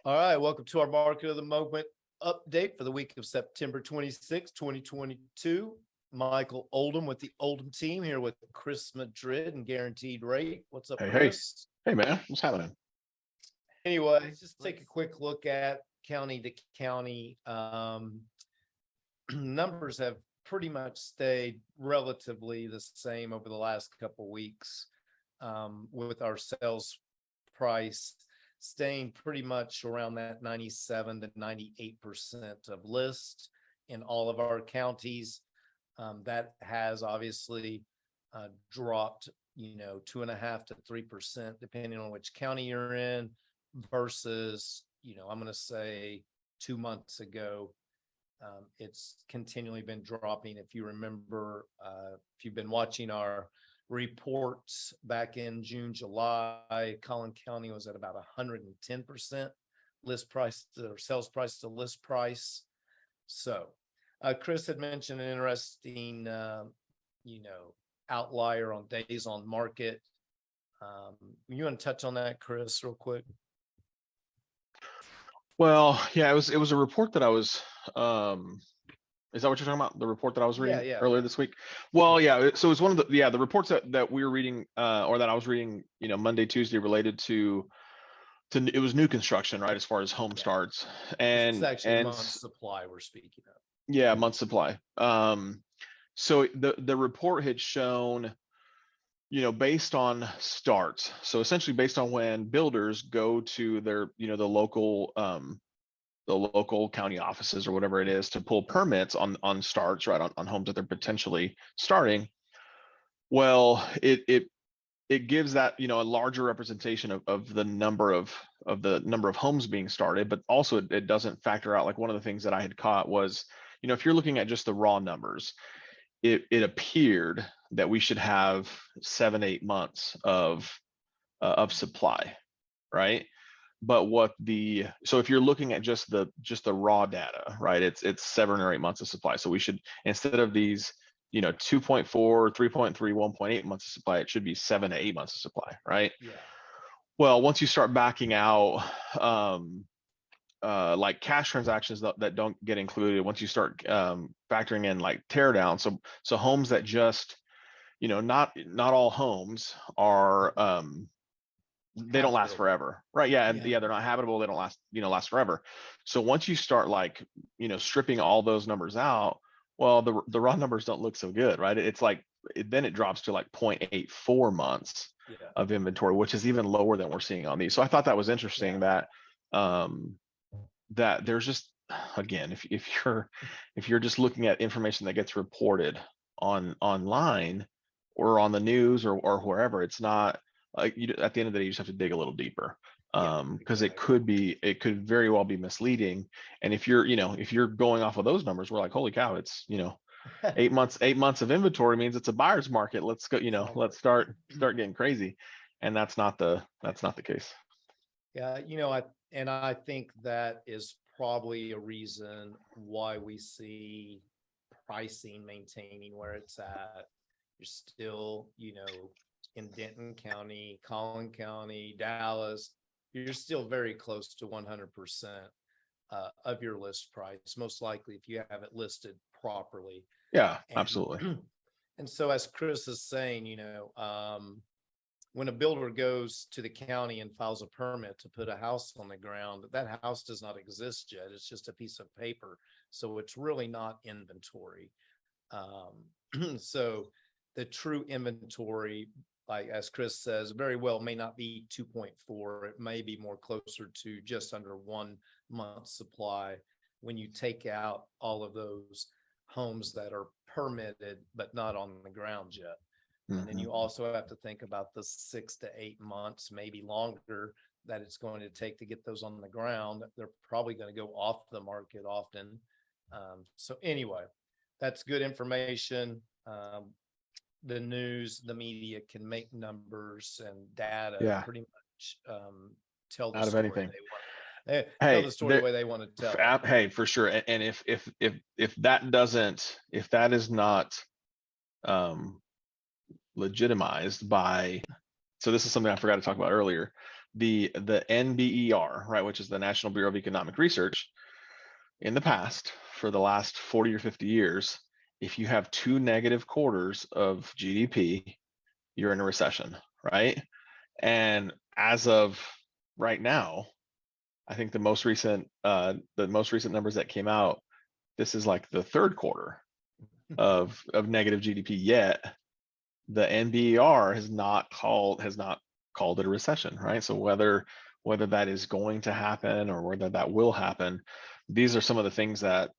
All right, welcome to our Market of the Moment update for the week of September 26, 2022. Michael Oldham with the Oldham team here with Chris Madrid and Guaranteed Rate. What's up, Hey, Chris? hey, man, what's happening? Anyway, just take a quick look at county to county. Numbers have pretty much stayed relatively the same over the last couple weeks, with our sales price staying pretty much around that 97 to 98% of list in all of our counties. That has obviously dropped, 2.5% to 3%, depending on which county you're in, versus, I'm going to say 2 months ago. It's continually been dropping. If you remember, if you've been watching our reports back in June, July, Collin County was at about 110% list price or sales price to list price. So Chris had mentioned an interesting, outlier on days on market. You want to touch on that, Chris, real quick? Well, yeah, it was a report that I was is that what you're talking about? The report that I was reading earlier this week? Well, yeah, so it was one of the reports that we were reading or that I was reading, Monday, Tuesday, related to it was new construction, right, as far as home starts. And it's actually month supply we're speaking of. Yeah, month supply. So the report had shown, based on starts, so essentially based on when builders go to their, the local county offices or whatever it is to pull permits on starts, right, on homes that they're potentially starting. Well, it gives that, a larger representation of the number of homes being started, but also it doesn't factor out, like, one of the things that I had caught was, if you're looking at just the raw numbers, it appeared that we should have 7-8 months of supply, right? But so if you're looking at just the raw data, right, it's 7 or 8 months of supply. So we should, instead of these, 2.4, 3.3, 1.8 months of supply, it should be 7 to 8 months of supply, right? Yeah. Well, once you start backing out like cash transactions that don't get included, once you start factoring in like tear down, so homes that just, not all homes are they don't last forever, right? Yeah, and they're not habitable, they don't last forever. So once you start, like, stripping all those numbers out, well, the raw numbers don't look so good, right? It's like then it drops to like 0.84 months of inventory, which is even lower than we're seeing on these. So I thought that was interesting that that there's just, again, if you're just looking at information that gets reported online or on the news or wherever, it's not like, at the end of the day, you just have to dig a little deeper, because it could very well be misleading. And if you're going off of those numbers, we're like, holy cow, it's 8 months of inventory means it's a buyer's market. Let's go, let's start getting crazy. And that's not the case. Yeah, I think that is probably a reason why we see pricing maintaining where it's at. You're still, in Denton County, Collin County, Dallas, you're still very close to 100% of your list price, most likely, if you have it listed properly. Yeah, absolutely. And so, as Chris is saying, when a builder goes to the county and files a permit to put a house on the ground, that house does not exist yet. It's just a piece of paper. So it's really not inventory. So the true inventory, like as Chris says, very well may not be 2.4. It may be more closer to just under 1 month supply when you take out all of those homes that are permitted but not on the ground yet. And then you also have to think about the 6 to 8 months, maybe longer, that it's going to take to get those on the ground. They're probably going to go off the market often. So anyway, that's good information. The news, the media can make numbers and data pretty much tell the out of story anything. tell the story the way they want to tell. Hey, for sure. And if that is not legitimized by, so this is something I forgot to talk about earlier, the NBER, right, which is the National Bureau of Economic Research, in the past, for the last 40 or 50 years, if you have two negative quarters of GDP, you're in a recession, right? And as of right now, I think the most recent numbers that came out, this is like the third quarter of negative GDP, yet the NBER has not called it a recession, right? So whether that is going to happen or whether that will happen, these are some of the things that,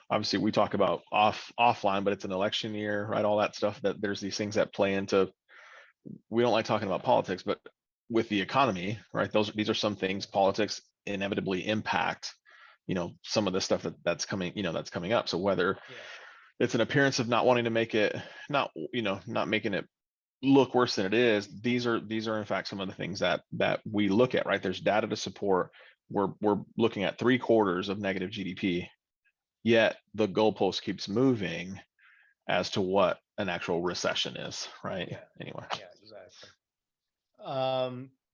obviously we talk about offline, but it's an election year, right? All that stuff, that there's these things that play into, we don't like talking about politics, but with the economy, right? These are some things politics inevitably impact, some of the stuff that's coming up. So whether it's an appearance of not wanting to make it, not making it look worse than it is, these are in fact some of the things that we look at, right? There's data to support. We're looking at 3 quarters of negative GDP, yet the goalpost keeps moving as to what an actual recession is, right? Yeah. Anyway. Yeah, exactly.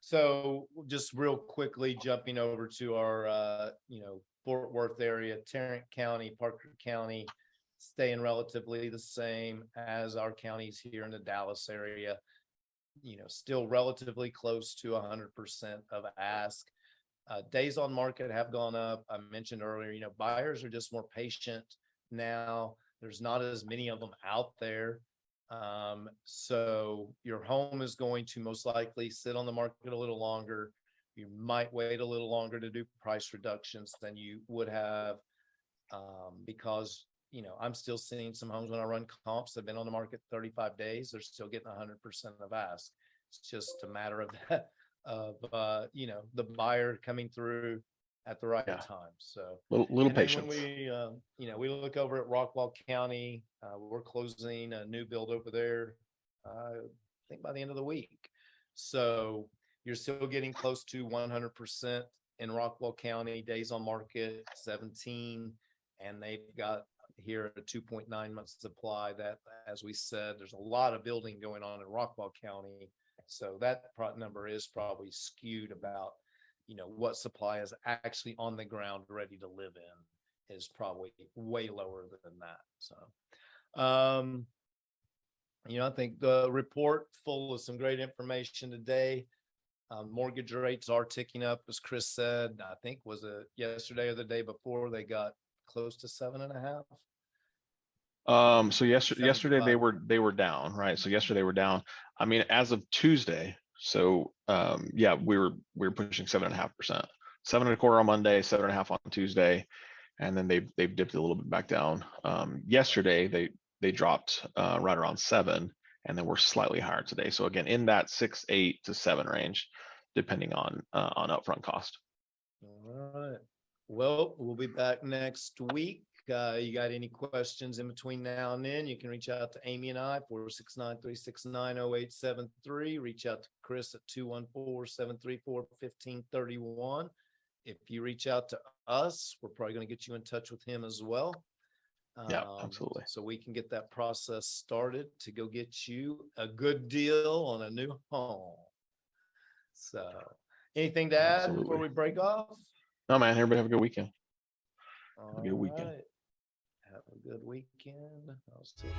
So just real quickly jumping over to our, Fort Worth area, Tarrant County, Parker County, staying relatively the same as our counties here in the Dallas area, still relatively close to 100% of ask. Days on market have gone up. I mentioned earlier, buyers are just more patient now. There's not as many of them out there. So your home is going to most likely sit on the market a little longer. You might wait a little longer to do price reductions than you would have, because, I'm still seeing some homes when I run comps that have been on the market 35 days. They're still getting 100% of ask. It's just a matter of that, the buyer coming through at the right time. So little and then patience. when we look over at Rockwall County, we're closing a new build over there, I think by the end of the week. So you're still getting close to 100% in Rockwall County, days on market 17, and they've got here a 2.9 months supply. That, as we said, there's a lot of building going on in Rockwall County, so that number is probably skewed about, what supply is actually on the ground ready to live in is probably way lower than that. So, I think the report full of some great information today. Mortgage rates are ticking up, as Chris said. I think was it yesterday or the day before, they got close to 7.5. So yesterday they were down, right? So yesterday they were down. I mean, as of Tuesday, so yeah, we were pushing 7.5%, 7.25 on Monday, 7.5 on Tuesday, and then they've dipped a little bit back down. Yesterday they dropped right around 7, and then we're slightly higher today. So again, in that 6, 8 to 7 range, depending on upfront cost. All right. Well, we'll be back next week. You got any questions in between now and then, you can reach out to Amy and I, 469-369-0873. Reach out to Chris at 214-734-1531. If you reach out to us, we're probably going to get you in touch with him as well. Yeah, absolutely. So we can get that process started to go get you a good deal on a new home. So anything to add before we break off? No, man, everybody have a good weekend. Have a good weekend. I'll see you.